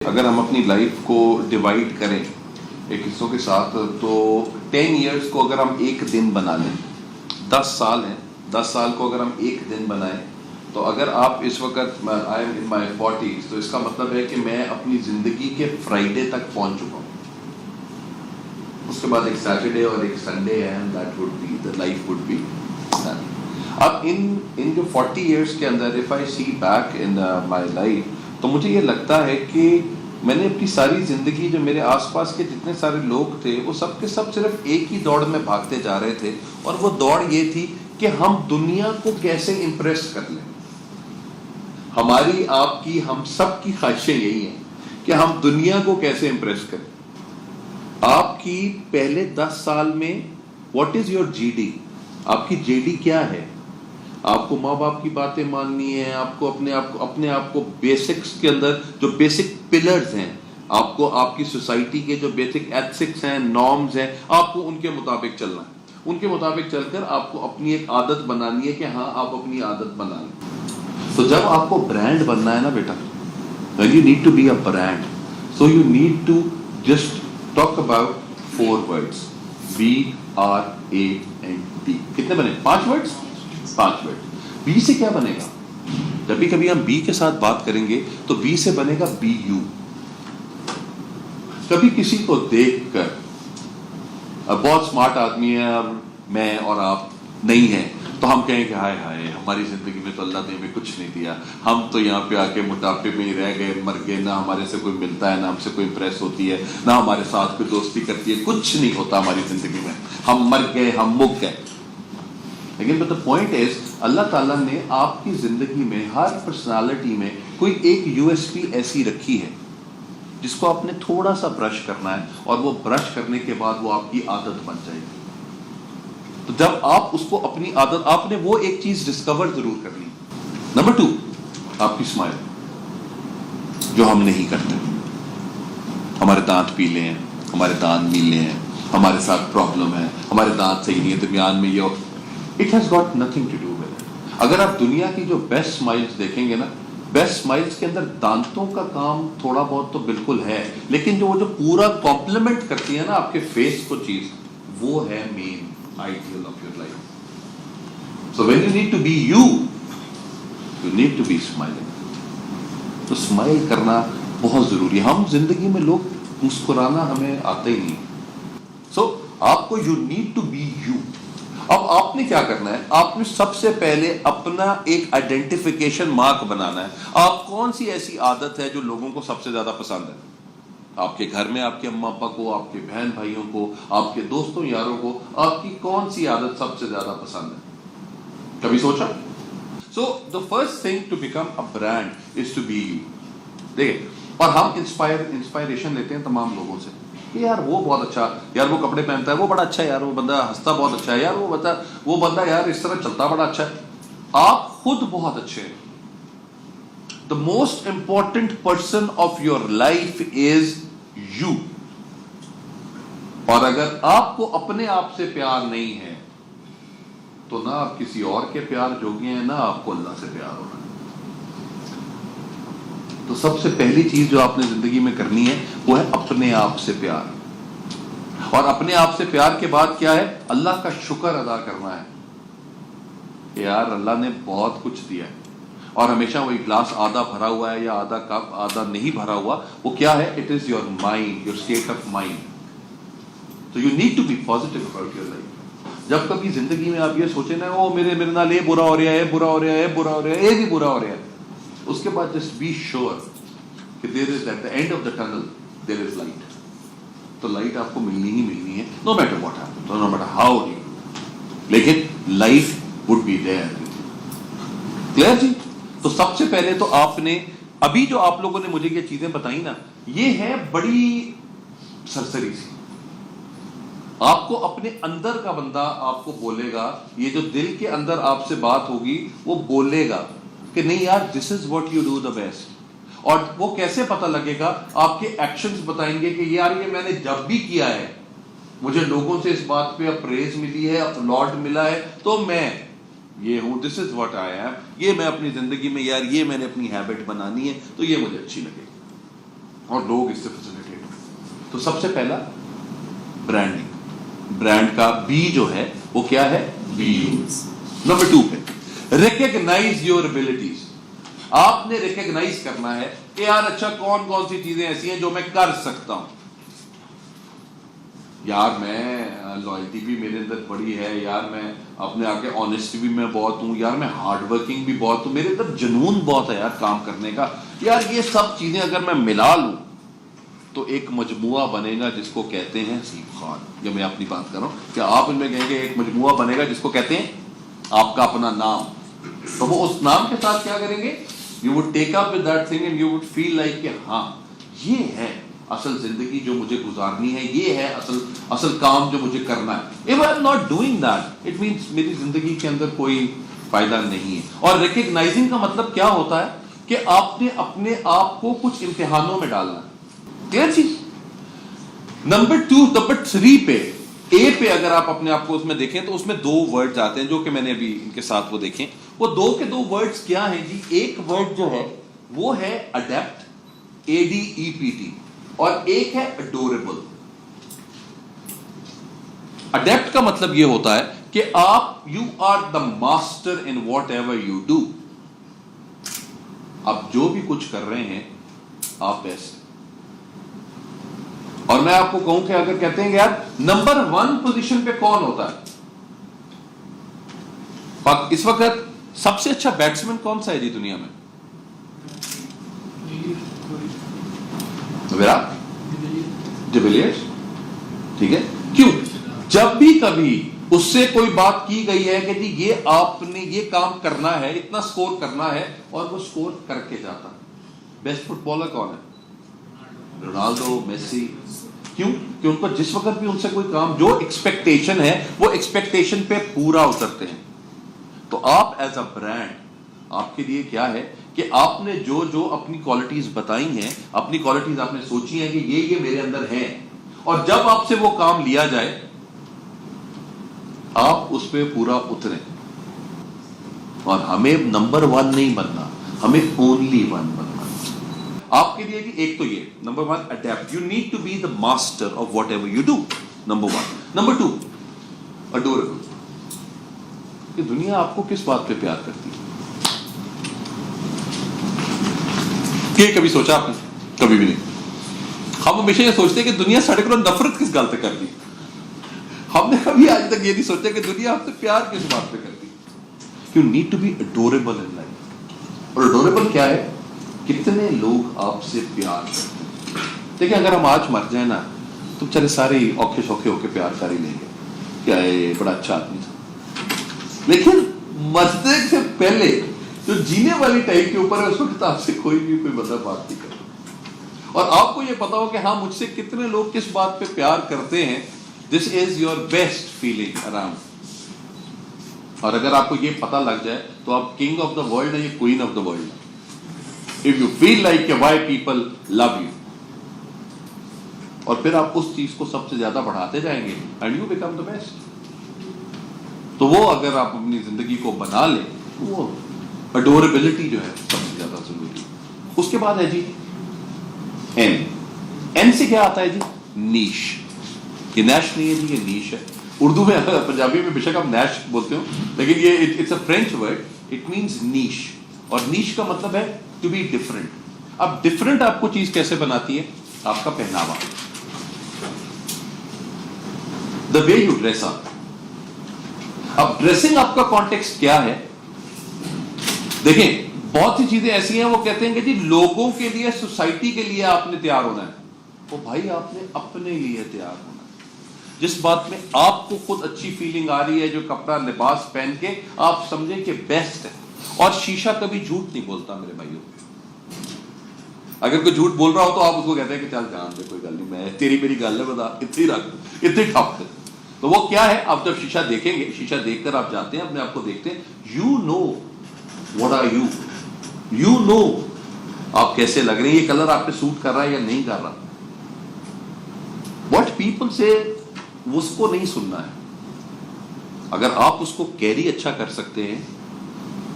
اگر ہم اپنی لائف کو ڈیوائڈ کریں ایک حصوں کے ساتھ تو 10 ایئرس کو اگر ہم ایک دن بنا لیں، 10 سال ہیں، 10 سال کو اگر ہم ایک دن بنائیں تو اگر آپ اس وقت I am in my 40s تو اس کا مطلب ہے کہ میں اپنی زندگی کے فرائیڈے تک پہنچ چکا ہوں. اس کے بعد ایک سیٹرڈے اور ایک سنڈے ہے، that would be the life would be. اب ان جو 40 ایئرس کے اندر if I see back in my life تو مجھے یہ لگتا ہے کہ میں نے اپنی ساری زندگی جو میرے آس پاس کے جتنے سارے لوگ تھے وہ سب کے سب صرف ایک ہی دوڑ میں بھاگتے جا رہے تھے، اور وہ دوڑ یہ تھی کہ ہم دنیا کو کیسے امپریس کر لیں. ہماری، آپ کی، ہم سب کی خواہشیں یہی ہیں کہ ہم دنیا کو کیسے امپریس کریں. آپ کی پہلے 10 سال میں what is your G D, آپ کی جے ڈی کیا ہے؟ آپ کو ماں باپ کی باتیں ماننی ہے، آپ کو اپنے آپ کو بیسکس کے اندر جو بیسک پلرز ہیں، آپ کو آپ کی سوسائٹی کے جو بیسک ایتھکس ہیں، نارمز ہیں، آپ کو ان کے مطابق چلنا ہے. ان کے مطابق چل کر آپ کو اپنی ایک عادت بنانی ہے کہ ہاں آپ اپنی عادت بنا لیں. تو جب آپ کو برانڈ بننا ہے نا بیٹا، when you need to be a brand, so you need to just talk about 4 words: BRAND. کتنے بنے؟ 5 words. 5 words. بی سے کیا بنے گا؟ جب بھی کبھی ہم بی کے ساتھ بات کریں گے تو بی سے بنے گا BU. کبھی کسی کو دیکھ کر بہت اسمارٹ آدمی ہے اور میں اور آپ نہیں ہیں تو ہم کہیں کہ ہائے ہائے ہماری زندگی میں تو اللہ نے ہمیں کچھ نہیں دیا، ہم تو یہاں پہ آ کے موٹاپے میں ہی رہ گئے، مر گئے، نہ ہمارے سے کوئی ملتا ہے، نہ ہم سے کوئی امپریس ہوتی ہے، نہ ہمارے ساتھ کوئی دوستی کرتی ہے، کچھ نہیں ہوتا ہماری زندگی میں، ہم مر گئے، ہم مک گئے. لیکن but the point is اللہ تعالیٰ نے آپ کی زندگی میں ہر پرسنالٹی میں کوئی ایک USP ایسی رکھی ہے جس کو آپ نے تھوڑا سا برش کرنا ہے، اور وہ برش کرنے کے بعد وہ آپ کی عادت بن جائے گی. تو جب آپ اس کو اپنی عادت، آپ نے وہ ایک چیز ڈسکور ضرور کرنی. نمبر 2، آپ کی اسمائل، جو ہم نہیں کرتے. ہمارے دانت پیلے ہیں، ہمارے دانت نیلے ہیں، ہمارے ساتھ پرابلم ہے، ہمارے دانت صحیح نہیں ہے، درمیان میں یہ it has got nothing to do with. اگر آپ دنیا کی جو بیسٹ اسمائلز دیکھیں گے نا، بیسٹ اسمائلز کے اندر دانتوں کا کام تھوڑا بہت تو بالکل ہے، لیکن جو پورا کمپلیمنٹ کرتی ہے نا آپ کے فیس کو چیز، وہ ہے مین ideal of your life. So when you need to be you need to be smiling. تو اسمائل کرنا بہت ضروری ہے. ہم زندگی میں لوگ مسکرانا ہمیں آتا ہی نہیں. سو آپ کو you need to be you. اب آپ نے کیا کرنا ہے؟ آپ نے سب سے پہلے اپنا ایک آئیڈینٹیفیکیشن مارک بنانا ہے. آپ کون سی ایسی عادت ہے جو لوگوں کو سب سے زیادہ پسند ہے؟ آپ کے گھر میں آپ کے اماں ابا کو، آپ کے بہن بھائیوں کو، آپ کے دوستوں یاروں کو آپ کی کون سی عادت سب سے زیادہ پسند ہے؟ کبھی سوچا؟ سو the first thing to become a brand is to be you. دیکھیں، اور ہم انسپائریشن لیتے ہیں تمام لوگوں سے کہ یار وہ بہت اچھا، یار وہ کپڑے پہنتا ہے وہ بڑا اچھا ہے، یار وہ بندہ ہنستا بہت اچھا ہے، یار وہ بندہ یار اس طرح چلتا بڑا اچھا ہے. آپ خود بہت اچھے ہیں. The most important person of your life is you. اور اگر آپ کو اپنے آپ سے پیار نہیں ہے تو نہ آپ کسی اور کے پیار جوگے ہیں، نہ آپ کو اللہ سے پیار ہونا ہے. تو سب سے پہلی چیز جو آپ نے زندگی میں کرنی ہے وہ ہے اپنے آپ سے پیار. اور اپنے آپ سے پیار کے بعد کیا ہے؟ اللہ کا شکر ادا کرنا ہے کہ یار اللہ نے بہت کچھ دیا ہے. اور ہمیشہ وہی گلاس آدھا بھرا ہوا ہے یا آدھا کپ آدھا نہیں بھرا ہوا، وہ کیا ہے؟ It is your mind, your state of mind. تو you need to be positive about your life. جب کبھی زندگی میں آپ یہ سوچیں نا وہ میرے نال یہ برا ہو رہا ہے، برا ہو رہا ہے، برا ہو رہا ہے، یہ بھی برا ہو رہا ہے، اس کے بعد جسٹ بی شیور کہ there is at the end of the tunnel there is light. تو لائٹ آپ کو ملنی ہی ملنی ہے، no matter what happen, no matter how you do, لیکن light would be there. Clear جی؟ تو سب سے پہلے تو آپ نے ابھی جو آپ لوگوں نے مجھے یہ چیزیں بتائی نا، یہ ہے بڑی سرسری سی. آپ کو اپنے اندر کا بندہ آپ کو بولے گا، یہ جو دل کے اندر آپ سے بات ہوگی وہ بولے گا کہ نہیں یار this is what you do the best. اور وہ کیسے پتہ لگے گا؟ آپ کے ایکشنز بتائیں گے کہ یار یہ میں نے جب بھی کیا ہے مجھے لوگوں سے اس بات پہ اپریز ملی ہے، اپلاڈ ملا ہے، تو میں یہ ہوں، دس از واٹ آئی ایم، یہ میں اپنی زندگی میں یار یہ میں نے اپنی ہیبٹ بنانی ہے تو یہ مجھے اچھی لگے گی. اور لوگ اس سے فیسیلیٹیٹ ہوں. تو سب سے پہلا برانڈنگ، برانڈ کا بی جو ہے وہ کیا ہے؟ Be you. نمبر 2 پہ ریکگنائز یور ایبلٹیز. آپ نے ریکگنائز کرنا ہے کہ یار اچھا کون کون سی چیزیں ایسی ہیں جو میں کر سکتا ہوں. یار میں لائلٹی بھی میرے اندر بڑی ہے، یار میں اپنے آگے آنیسٹ بھی میں بہت ہوں، یار میں ہارڈ ورکنگ بھی بہت ہوں، میرے اندر جنون بہت ہے یار کام کرنے کا. یار یہ سب چیزیں اگر میں ملا لوں تو ایک مجموعہ بنے گا جس کو کہتے ہیں حسیب خان. یہ میں اپنی بات کر رہا ہوں کہ آپ ان میں کہیں گے ایک مجموعہ بنے گا جس کو کہتے ہیں آپ کا اپنا نام. تو وہ اس نام کے ساتھ کیا کریں گے؟ You would take up with that thing and you would feel like کہ ہاں یہ ہے اصل زندگی جو مجھے گزارنی ہے، یہ ہے اصل کام جو مجھے کرنا ہے. If I'm not doing that, it means میری زندگی کے اندر کوئی فائدہ نہیں ہے. اور ریکگنائزنگ کا مطلب کیا ہوتا ہے کہ آپ نے اپنے آپ کو کچھ امتحانوں میں ڈالنا ہے. کلیئر چیز. نمبر 3 پہ اے پہ اگر آپ اپنے آپ کو اس میں دیکھیں تو اس میں 2 ورڈز آتے ہیں جو کہ میں نے ابھی ان کے ساتھ وہ دیکھیں. وہ 2 کے 2 ورڈز کیا ہیں جی؟ ایک ورڈ جو ہے وہ ہے اڈیپٹ، ADEPT، اور ایک ہے اڈوریبل. اڈیپٹ کا مطلب یہ ہوتا ہے کہ آپ you are the master in whatever you do. آپ جو بھی کچھ کر رہے ہیں آپ بیسٹ. اور میں آپ کو کہوں کہ اگر کہتے ہیں کہ یار نمبر 1 پوزیشن پہ کون ہوتا ہے اس وقت، سب سے اچھا بیٹسمین کون سا ہے جی دنیا میں؟ ڈیویلیئرز. ٹھیک ہے. کیوں؟ جب بھی کبھی اس سے کوئی بات کی گئی ہے کہ جی یہ آپ نے یہ کام کرنا ہے، اتنا سکور کرنا ہے، اور وہ سکور کر کے جاتا. بیسٹ فٹ بالر کون ہے؟ Ronaldo, Messi. کیوں؟ کہ ان کو جس وقت بھی ان سے کوئی کام جو ایکسپیکٹیشن ہے وہ ایکسپیکٹیشن پہ پورا اترتے ہیں. تو آپ ایز اے برانڈ آپ کے لیے کیا ہے کہ آپ نے جو جو اپنی کوالٹیز بتائی ہیں، اپنی کوالٹیز آپ نے سوچی ہیں کہ یہ میرے اندر ہیں، اور جب آپ سے وہ کام لیا جائے آپ اس پہ پورا اتریں. اور ہمیں نمبر 1 نہیں بننا، ہمیں اونلی 1 بننا. آپ کے لیے ایک تو یہ number 1 adept. You need to be the master of whatever you do. Number 1. Number 2 adorable. کہ دنیا آپ کو کس بات پہ پیار کرتی ہے؟ کہ کبھی سوچا آپ نے؟ کبھی بھی نہیں. ہم ہمیشہ یہ سوچتے ہیں کہ دنیا ساڑھے کو نفرت کس گل پہ کرتی. ہم نے کبھی آج تک یہ نہیں سوچا کہ دنیا آپ سے پیار کس بات پہ کرتی. You need to be adorable in life. اور اڈوریبل کیا ہے؟ کتنے لوگ آپ سے پیار کرتے ہیں. دیکھیں اگر ہم آج مر جائیں نا تو چلے سارے اوکھے سوکھے ہو کے پیار کر ہی لیں گے، کیا یہ بڑا اچھا آدمی تھا. لیکن مرنے سے پہلے جو جینے والی ٹائم کے اوپر ہے اس وقت آپ سے کوئی بندہ بات نہیں کرتا. اور آپ کو یہ پتا ہو کہ ہاں مجھ سے کتنے لوگ کس بات پہ پیار کرتے ہیں. This is your best feeling around. اور اگر آپ کو یہ پتا لگ جائے تو آپ کنگ آف دا ورلڈ ہیں یا queen of the world. If you feel like why people love you, اور پھر آپ اس چیز کو سب سے زیادہ بڑھاتے جائیں گے and you become the best. تو وہ اگر آپ اپنی زندگی کو بنا لیں وہ اڈوریبلٹی جو ہے سب سے زیادہ ضروری. اس کے بعد ہے جی این سے کیا آتا ہے جی؟ نیش. یہ نیش نہیں ہے جی، یہ نیش ہے. اردو میں پنجابی میں بے شک آپ نیش بولتے ہو لیکن یہ it's a French word. It means niche. اور نیش کا مطلب ہے ٹو بی ڈفرنٹ. اب ڈفرنٹ آپ کو چیز کیسے بناتی ہے؟ آپ کا پہناوا، دا وے یو ڈریس اپ. اب ڈریسنگ آپ کا کانٹیکسٹ کیا ہے؟ دیکھیں بہت سی چیزیں ایسی ہیں وہ کہتے ہیں کہ جی لوگوں کے لیے، سوسائٹی کے لیے آپ نے تیار ہونا ہے. وہ بھائی آپ نے اپنے لیے تیار ہونا ہے. جس بات میں آپ کو خود اچھی فیلنگ آ رہی ہے، جو کپڑا لباس پہن کے آپ سمجھیں کہ بیسٹ ہے. اور شیشہ کبھی جھوٹ نہیں بولتا میرے بھائیوں. اگر کوئی جھوٹ بول رہا ہو تو آپ اس کو کہتے ہیں کہ چل جان دے کوئی گل نہیں، میں تیری میری گل ہے بتا اتنی رکھ، اتنی ٹھپ. تو وہ کیا ہے؟ آپ جب شیشہ دیکھیں گے، شیشہ دیکھ کر آپ جاتے ہیں اپنے آپ کو دیکھتے ہیں، you know what are you. You know آپ کیسے لگ رہے ہیں، یہ کلر آپ پہ سوٹ کر رہا ہے یا نہیں کر رہا. واٹ پیپل سے اس کو نہیں سننا ہے. اگر آپ اس کو کیری اچھا کر سکتے ہیں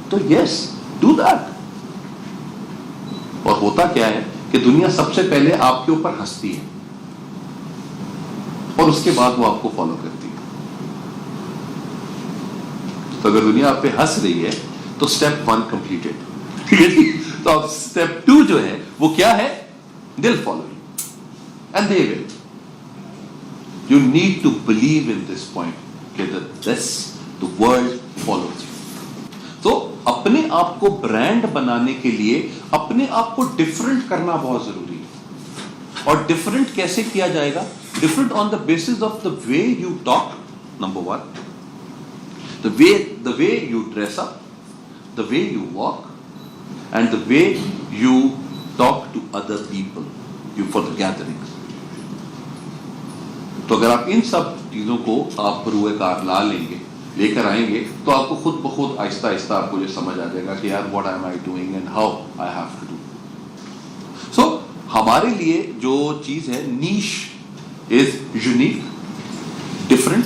تو یس ڈو دیٹ. اور ہوتا کیا ہے کہ دنیا سب سے پہلے آپ کے اوپر ہنستی ہے اور اس کے بعد وہ آپ کو فالو کرتی ہے. تو اگر دنیا آپ پہ ہنس رہی ہے تو اسٹیپ 1 کمپلیٹڈ. ٹھیک ہے جی. تو اب اسٹیپ 2 جو ہے وہ کیا ہے؟ دل follow and they will. You need to believe in this point کہ the world follows you. تو اپنے آپ کو برانڈ بنانے کے لیے اپنے آپ کو ڈفرنٹ کرنا بہت ضروری ہے. اور ڈفرنٹ کیسے کیا جائے گا؟ Different on the basis of the way you talk, number 1, the way you dress up, the way you walk, and the way you talk to other people for the gatherings. تو اگر آپ ان سب چیزوں کو آپ بروئے کار لے کر آئیں گے تو آپ کو خود بخود آہستہ آہستہ آپ کو یہ سمجھ آ جائے گا کہ یار what am I doing and how I have to do. So ہمارے لیے جو چیز ہے نیش از یونیک, ڈفرنٹ.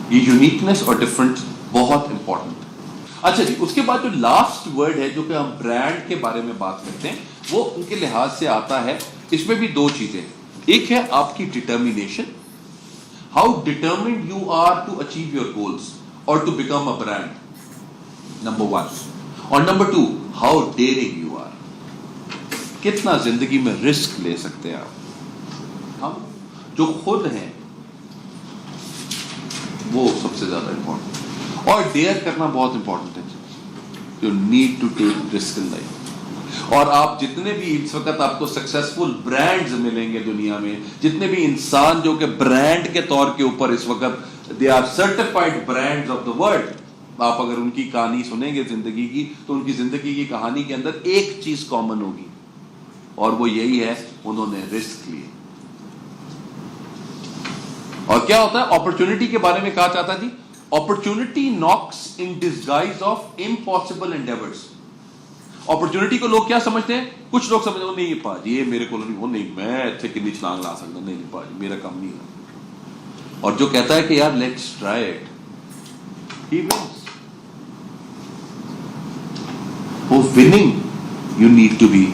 یہ یونیکنیس اور ڈفرنٹ بہت امپورٹنٹ. اچھا جی, اس کے بعد جو لاسٹ ورڈ ہے جو کہ ہم برانڈ کے بارے میں بات کرتے ہیں وہ ان کے لحاظ سے آتا ہے. اس میں بھی 2 چیزیں. ایک ہے آپ کی determination, how determined you are to achieve your goals اور to become a brand, number 1. اور number 2, how daring you are, کتنا زندگی میں رسک لے سکتے ہیں آپ. ہم جو خود ہیں وہ سب سے زیادہ امپورٹنٹ, اور ڈیئر کرنا بہت امپورٹنٹ ہے. You need to take risk in life. اور آپ جتنے بھی اس وقت آپ کو سکسیسفل برانڈز ملیں گے دنیا میں, جتنے بھی انسان جو کہ برانڈ کے طور کے اوپر اس وقت they are certified brands of the world, آپ اگر ان کی کہانی سنیں گے زندگی کی تو ان کی زندگی کی کہانی کے اندر ایک چیز کامن ہوگی, اور وہ یہی ہے, انہوں نے رسک لیے. اور کیا ہوتا ہے اپرچونٹی کے بارے میں کہا جاتا ہے جی, opportunity knocks in disguise of impossible endeavours. Opportunity کو لوگ کیا سمجھتے ہیں؟ کچھ لوگ سمجھتے ہیں نہیں پاجی یہ میرے کو نہیں, وہ نہیں, میں اتنے کنی چھلانگ لا سکتا نہیں پاجی میرا کام نہیں ہے. اور جو کہتا ہے کہ یار let's try it, he wins. وہ winning you need to be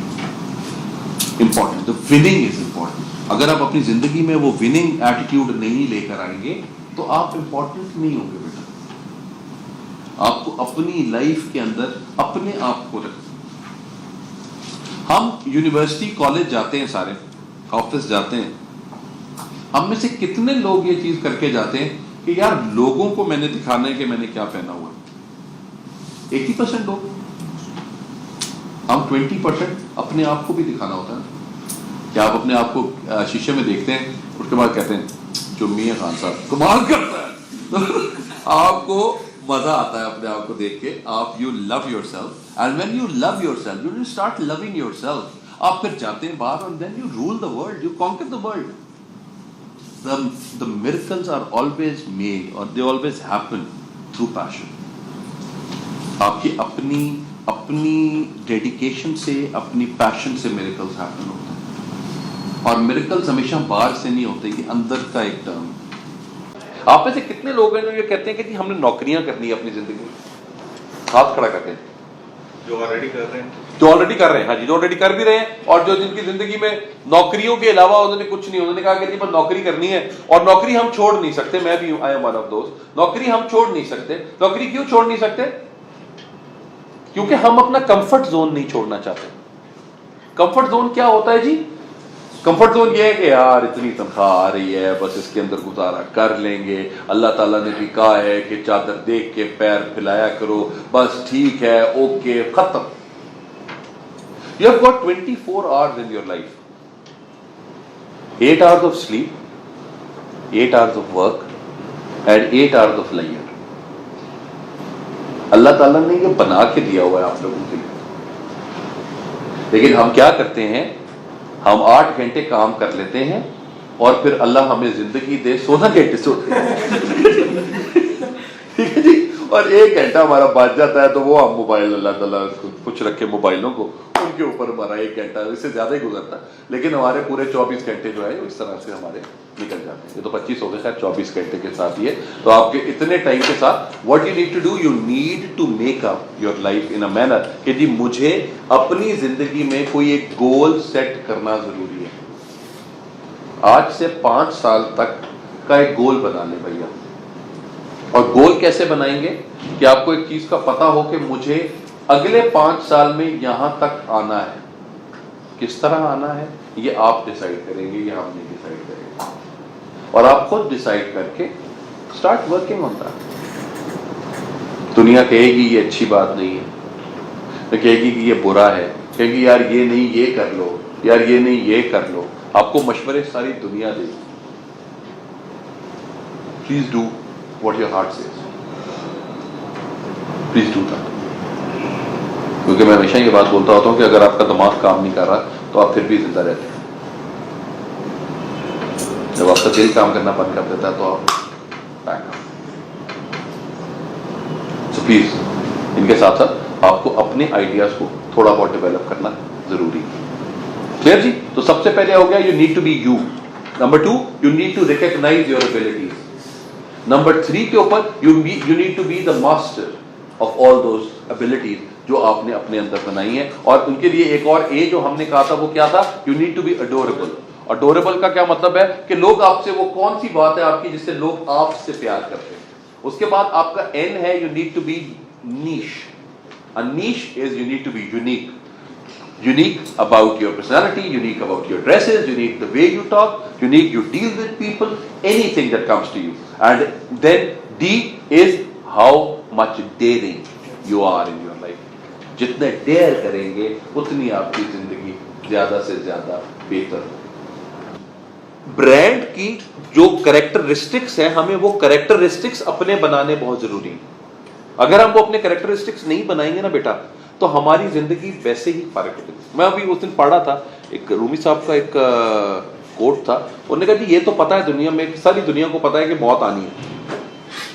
important. Winning is important. اگر آپ اپنی زندگی میں وہ وننگ ایٹیٹیوڈ نہیں لے کر آئیں گے تو آپ امپورٹنٹ نہیں ہوں گے بیٹا. آپ کو اپنی لائف کے اندر اپنے آپ کو رکھنا. ہم یونیورسٹی کالج جاتے ہیں, سارے آفس جاتے ہیں, ہم میں سے کتنے لوگ یہ چیز کر کے جاتے ہیں کہ یار لوگوں کو میں نے دکھانا ہے کہ میں نے کیا پہنا ہوا ہے. 80% لوگ. ہم 20% اپنے آپ کو بھی دکھانا ہوتا ہے. کیا آپ اپنے آپ کو شیشے میں دیکھتے ہیں اس کے بعد کہتے ہیں چمی ہے خان صاحب کمال کرتا ہے, آپ کو مزہ آتا ہے اپنے آپ کو دیکھ کے. آپ you love yourself, and when you love yourself you start loving yourself. آپ پھر جاتے ہیں باہر اور then you rule the world, you conquer the world. The miracles are always made or they always happen through passion. آپ کی اپنی dedication سے, اپنی پیشن سے miracles happen ہوتے ہیں. اور miracles ہمیشہ باہر سے نہیں ہوتے, یہ اندر کا ایک ٹرم. آپ میں سے کتنے لوگ ہیں جو یہ کہتے ہیں کہ جی ہم نے نوکریاں کرنی ہے اپنی زندگی میں؟ ہاتھ کھڑا کرتے ہیں. جو آلریڈی کر رہے ہیں, ہاں جی, جو آلریڈی کر بھی رہے ہیں, اور جو جن کی زندگی میں نوکریوں کے علاوہ انہوں نے کچھ نہیں, انہوں نے کہا کہ جی بس نوکری کرنی ہے اور نوکری ہم چھوڑ نہیں سکتے. میں بھی I am one of those. نوکری ہم چھوڑ نہیں سکتے. نوکری کیوں چھوڑ نہیں سکتے؟ کیونکہ ہم اپنا کمفرٹ زون نہیں چھوڑنا چاہتے. کمفرٹ زون کیا ہوتا ہے جی؟ کمفرٹ زون یہ ہے کہ یار اتنی تنخواہ آ رہی ہے, بس اس کے اندر گزارا کر لیں گے, اللہ تعالیٰ نے بھی کہا ہے کہ چادر دیکھ کے پیر پھیلایا کرو, بس ٹھیک ہے, اوکے, ختم. You have got 24 hours in your life. 8 hours of sleep, 8 hours of work, and 8 hours of leisure. اللہ تعالیٰ نے یہ بنا کے دیا ہوا ہے آپ لوگوں کے لیے. لیکن ہم کیا کرتے ہیں, ہم 8 گھنٹے کام کر لیتے ہیں اور پھر اللہ ہمیں زندگی دے 16 گھنٹے سوتے ہیں. ٹھیک ہے جی, اور 1 گھنٹہ ہمارا بچ جاتا ہے تو وہ ہم موبائل اللہ تعالیٰ کچھ رکھے موبائلوں کو ان کے اوپر ہمارا 1 گھنٹہ اس سے زیادہ ہی گزرتا، لیکن ہمارے پورے 24 گھنٹے جو ہے اس طرح سے ہمارے نکل جاتے ہیں. یہ تو 25 ہو گئے، خیر 24 گھنٹے کے ساتھ یہ تو آپ کے اتنے ٹائم کے ساتھ what you need to do, you need to make up your life in a manner کہ جی مجھے اپنی زندگی میں کوئی ایک گول سیٹ کرنا ضروری ہے. آج سے 5 سال تک کا ایک گول بنا لیں بھیا. اور گول کیسے بنائیں گے کہ آپ کو ایک چیز کا پتا ہو کہ مجھے اگلے 5 سال میں یہاں تک آنا ہے. کس طرح آنا ہے یہ آپ ڈیسائیڈ کریں گے یا ہم نہیں ڈیسائیڈ کریں گے، اور آپ خود ڈیسائیڈ کر کے اسٹارٹ ورکنگ آن دیٹ. دنیا کہے گی یہ اچھی بات نہیں ہے، کہے گی کہ یہ برا ہے، کہے گی یار یہ نہیں یہ کر لو، یار یہ نہیں یہ کر لو. آپ کو مشورے ساری دنیا دے گی. Please do what your heart says, please do that. کیونکہ میں ہمیشہ یہ بات بولتا ہوتا ہوں کہ اگر آپ کا دماغ کام نہیں کر رہا تو آپ پھر بھی زندہ رہتے ہیں. جب آپ کا دل کام کرنا بند کر دیتا ہے تو آپ بیک اپ. سو پلیز ان کے ساتھ ساتھ آپ کو اپنے آئیڈیاز کو تھوڑا بہت ڈیولپ کرنا ضروری ہے. کلیئر جی؟ تو سب سے پہلے ہو گیا you need to be you. Number 2 you need to recognise your abilities. Number 3 کے اوپر you need to be the master of all those abilities جو آپ نے اپنے اندر بنائی ہیں. اور ان کے لیے ایک اور اے جو ہم نے کہا تھا وہ کیا تھا؟ You need to be adorable. Adorable کا کیا مطلب ہے کہ لوگ آپ سے، وہ کون سی بات ہے آپ کی جس سے لوگ آپ سے پیار کرتے ہیں. اس کے بعد آپ کا این ہے you need to be niche. Niche is you need to be unique. Unique about your personality, unique about your dresses, unique the way you talk, unique you deal with people, anything that comes to you. And then D is how much daring you are in your life. جتنے dear کریں گے اتنی آپ کی زندگی زیادہ سے زیادہ بہتر ہوگی. برانڈ کی جو کریکٹرسٹکس ہیں ہمیں وہ کریکٹرسٹکس اپنے بنانے بہت ضروری ہیں. اگر ہم وہ اپنے کریکٹرسٹکس نہیں بنائیں گے نا بیٹا تو ہماری زندگی ویسے ہی فارغ ہوگی. میں ابھی اس دن پڑھا تھا ایک رومی صاحب کا ایک کوٹ تھا. انہوں نے کہا جی یہ تو پتا ہے دنیا میں، ساری دنیا کو پتا ہے کہ موت آنی ہے،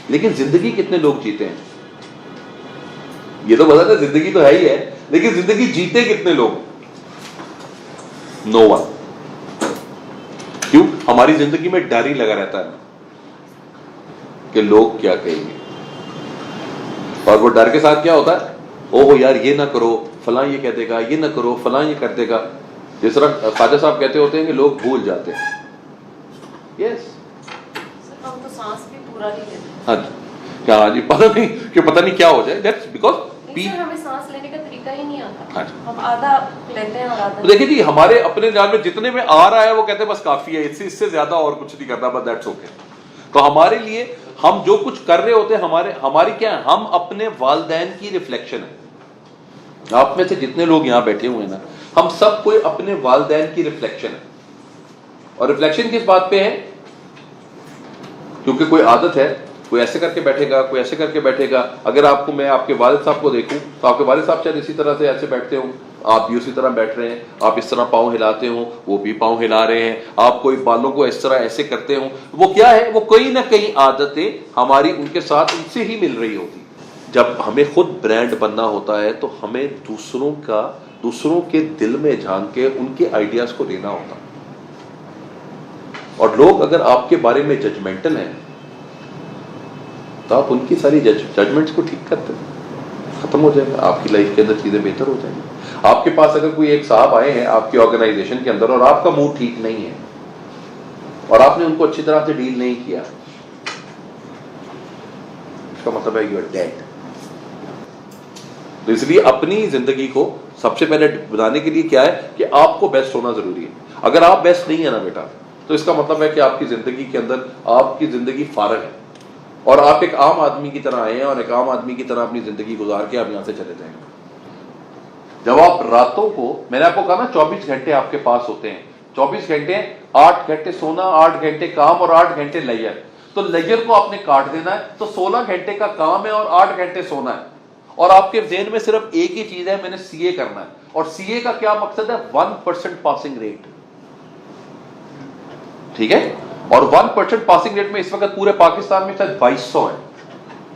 لیکن زندگی کتنے لوگ جیتے ہیں؟ یہ تو پتا ہے زندگی تو ہے ہی ہے، لیکن زندگی جیتے کتنے لوگ؟ نو ون. کیوں؟ ہماری زندگی میں ڈر ہی لگا رہتا ہے کہ لوگ کیا کہیں گے. اور وہ ڈر کے ساتھ کیا ہوتا ہے؟ اوہ یار یہ نہ کرو فلاں یہ کہہ دے گا، یہ نہ کرو فلاں یہ کر دے گا. جس طرح خواجہ صاحب کہتے ہوتے ہیں کہ لوگ بھول جاتے ہیں. یس ہم تو سانس بھی پورا نہیں لیتے. ہاں جی، کیا جی پتہ نہیں کہ پتہ نہیں کیا ہو جائے. دیٹس بیکاز ہمیں سانس لینے کا طریقہ ہی نہیں آتا. ہاں جی، ہم آدھا لیتے ہیں اور آدھا. دیکھیں جی ہمارے اپنے جان میں جتنے میں آ رہا ہے وہ کہتے ہیں بس کافی ہے، اس سے زیادہ اور کچھ نہیں کرنا، بس دیٹس اوکے. تو ہمارے لیے ہم جو کچھ کر رہے ہوتے ہیں ہماری کیا ہے؟ ہم اپنے والدین کی ریفلیکشن ہے. آپ میں سے جتنے لوگ یہاں بیٹھے ہوئے ہیں نا، ہم سب کوئی اپنے والدین کی ریفلیکشن ہے. اور ریفلیکشن کس بات پہ ہے؟ کیونکہ کوئی عادت ہے، کوئی ایسے کر کے بیٹھے گا، کوئی ایسے کر کے بیٹھے گا. اگر آپ کو، میں آپ کے والد صاحب کو دیکھوں تو آپ کے والد صاحب شاید اسی طرح سے ایسے بیٹھتے ہوں، آپ بھی اسی طرح بیٹھ رہے ہیں. آپ اس طرح پاؤں ہلاتے ہوں، وہ بھی پاؤں ہلا رہے ہیں. آپ کوئی بالوں کو اس طرح ایسے کرتے ہوں. وہ کیا ہے؟ وہ کوئی نہ کہیں عادتیں ہماری ان کے ساتھ ان سے ہی مل رہی ہوتی. جب ہمیں خود برانڈ بننا ہوتا ہے تو ہمیں دوسروں کے دل میں جھانک کے ان کے آئیڈیاز کو لینا ہوتا. اور لوگ اگر آپ کے بارے میں ججمنٹل ہیں تو آپ ان کی ساری ججمنٹس کو ٹھیک کرتے ہیں، ختم ہو جائے گا. آپ کی لائف کے اندر چیزیں بہتر ہو جائیں گی. آپ کے پاس اگر کوئی ایک صاحب آئے ہیں آپ کی آرگنائزیشن کے اندر اور آپ کا موڈ ٹھیک نہیں ہے اور آپ نے ان کو اچھی طرح سے ڈیل نہیں کیا، اس کا مطلب ہے یو آر ڈیڈ. تو اس لیے اپنی زندگی کو سب سے پہلے بنانے کے لیے کیا ہے کہ آپ کو بیسٹ ہونا ضروری ہے. اگر آپ بیسٹ نہیں ہے نا بیٹا تو اس کا مطلب ہے کہ آپ کی زندگی کے اندر آپ کی زندگی فارغ ہے اور آپ ایک عام آدمی کی طرح آئے ہیں اور ایک عام آدمی کی طرح اپنی زندگی گزار کے آپ یہاں سے چلے جائیں گے. جب آپ راتوں کو، میں نے آپ کو کہا نا 24 گھنٹے آپ کے پاس ہوتے ہیں، 24 گھنٹے 8 گھنٹے سونا، 8 گھنٹے کام اور 8 گھنٹے لیجر. تو لیجر کو آپ نے کاٹ دینا ہے تو 16 گھنٹے کا کام ہے اور 8 گھنٹے سونا ہے. اور آپ کے ذہن میں صرف ایک ہی چیز ہے، میں نے سی اے کرنا ہے. اور سی اے کا کیا مقصد ہے؟ 1% پاسنگ ریٹ. ٹھیک ہے؟ اور 1% پاسنگ ریٹ میں اس وقت پورے پاکستان میں شاید 2200 ہے.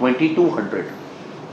2200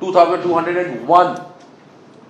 2201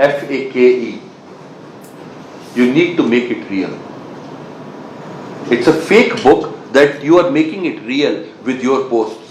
FAKE, you need to make it real. It's a fake book that you are making it real with your posts.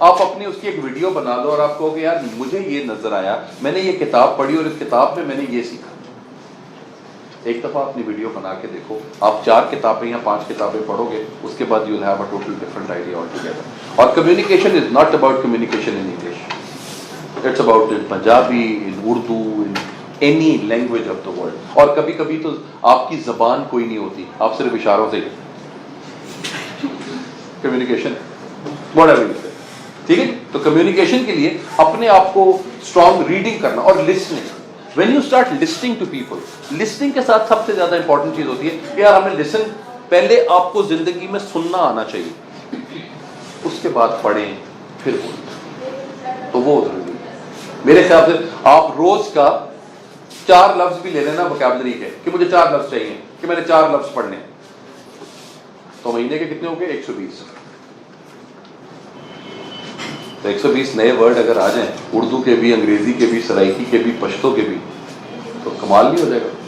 آپ اپنی اس کی ایک ویڈیو بنا لو اور آپ کہو کہ یار مجھے یہ نظر آیا, میں نے یہ کتاب پڑھی اور اس کتاب میں نے یہ سیکھا. ایک دفعہ اپنی ویڈیو بنا کے دیکھو, آپ 4 کتابیں یا 5 کتابیں پڑھو گے, اس کے بعد you will have a total different idea all together. اور communication is not about communication in English, it's about in Punjabi, in Urdu, in any language of the world. اور کبھی کبھی تو آپ کی زبان کوئی نہیں ہوتی, آپ صرف اشاروں سے کمیونیکیشن whatever you say. ٹھیک ہے, تو کمیونیکیشن کے لیے اپنے آپ کو اسٹرانگ ریڈنگ کرنا اور listening. When you start listening to people, listening کے ساتھ سب سے زیادہ امپورٹنٹ چیز ہوتی ہے کہ یار ہمیں لسن, پہلے آپ کو زندگی میں سننا آنا چاہیے, اس کے بعد پڑھیں پھر بولیں, تو وہ ضروری ہے. میرے خیال سے آپ روز کا 4 لفظ بھی لے لینا وکیبلری کے, کہ مجھے 4 لفظ چاہیے, کہ میں نے 4 لفظ پڑھنے, تو مہینے کے کتنے ہو گئے 120. تو 120 نئے ورڈ اگر آ جائیں, اردو کے بھی, انگریزی کے بھی, سرائکی کے بھی, پشتو کے بھی, تو کمال نہیں ہو جائے گا.